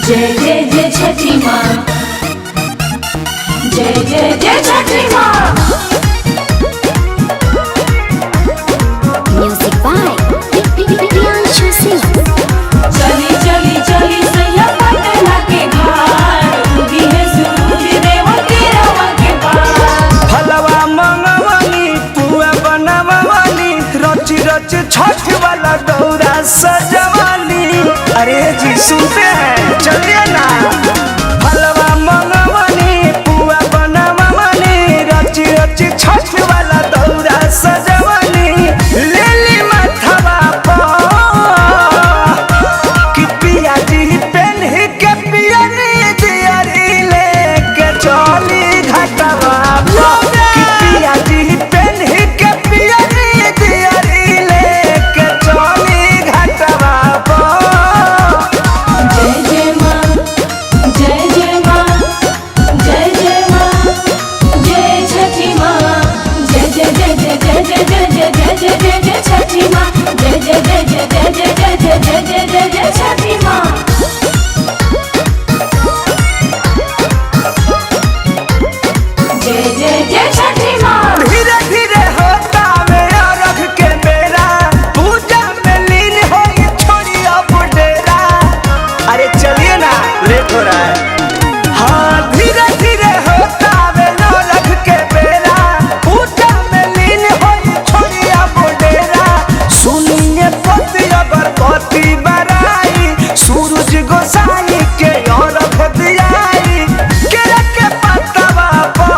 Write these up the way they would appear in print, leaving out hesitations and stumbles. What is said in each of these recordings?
जय जय जय छठी माँ, जय जय जय छठी माँ। Music by Priyanshu Singh. चली चली चली सैया पटना के घाट, उगी है सूरज देव तेरवा के पार। फलवा मंगवानी पुआ बनवानी, रच रच छठ वाला दौरा सजवानी। अरे जी सुनते हैं, चलिए ना। फलवा मंगवानी पुआ बनवानी, रच रच छठ वाला दौरा सजवानी। ले ली माथवा पर कि पिया जी पेन्ह के पियरी दियरी लेके चली घाटवा पर। कि पिया जी पेन्ह के पियरी दियरी लेके चली घाटवा पर। जय जय माँ, जय जय माँ, जय जय माँ, जय छठी माँ। जय जय जय जय जय जय जय जय जय जय जय जय छठी माँ। जय जय जय जय जय जय जय जय जय जय जय जय छठी माँ। जय जय जय छठी माँ। धीरे धीरे होता मेरा रख के मेरा, पूजा में लीन होगी छोड़ी अब डेरा। अरे चलिए ना, लेट हो रहा है। हाँ धीरे धीरे होता मेरा रख के मेरा, पूजा में लीन होगी छोड़ी अब डेरा। सुनिए पति अगरबत्ती बराई, सूरज गोसाई के और रख दियाई। केरा के पत्तवा पर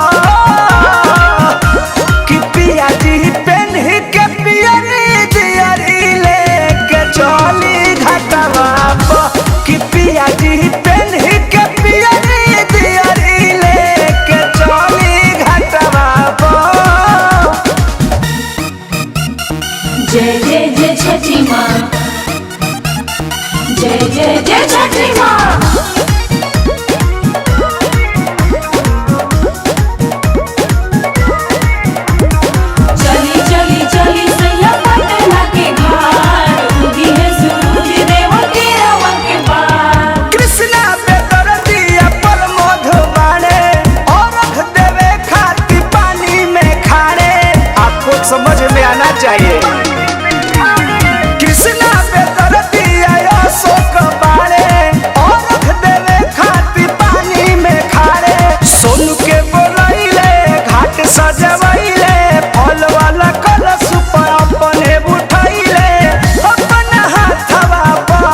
कि पिया जी पेन्ह के पियरी दियरी लेके चली घाटवा पर। कि पिया जी पेन्ह के पियरी दियरी लेके चली घाटवा पर। जय जय जय छठी माँ, जय जय जय छठी माँ। चली चली चली सैया पटना के घाट, उगी है सूरज देव तेरवा के पार। कृष्णा पे दर्दिया पर मधुबाने, और रख देवे खाती पानी में खाने। आपको समझ में आना चाहिए। कृष्णा पे दर्दिया अशोक बाड़े, और रख देवे खाती पानी में खाने। सोनू के बोलैले घाट सजवैले, फल वाला कलश पर अपने उठैले अपन हाथवा पर।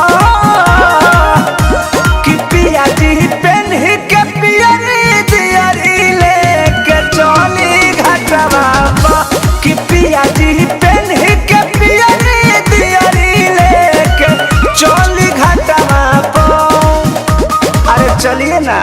कि पिया जी पेन्ह के पियरी दियरी लेके चली घाटवा पर। कि पिया जी पेन्ह के पियरी दियरी लेके चली घाटवा पर। अरे चलिए ना।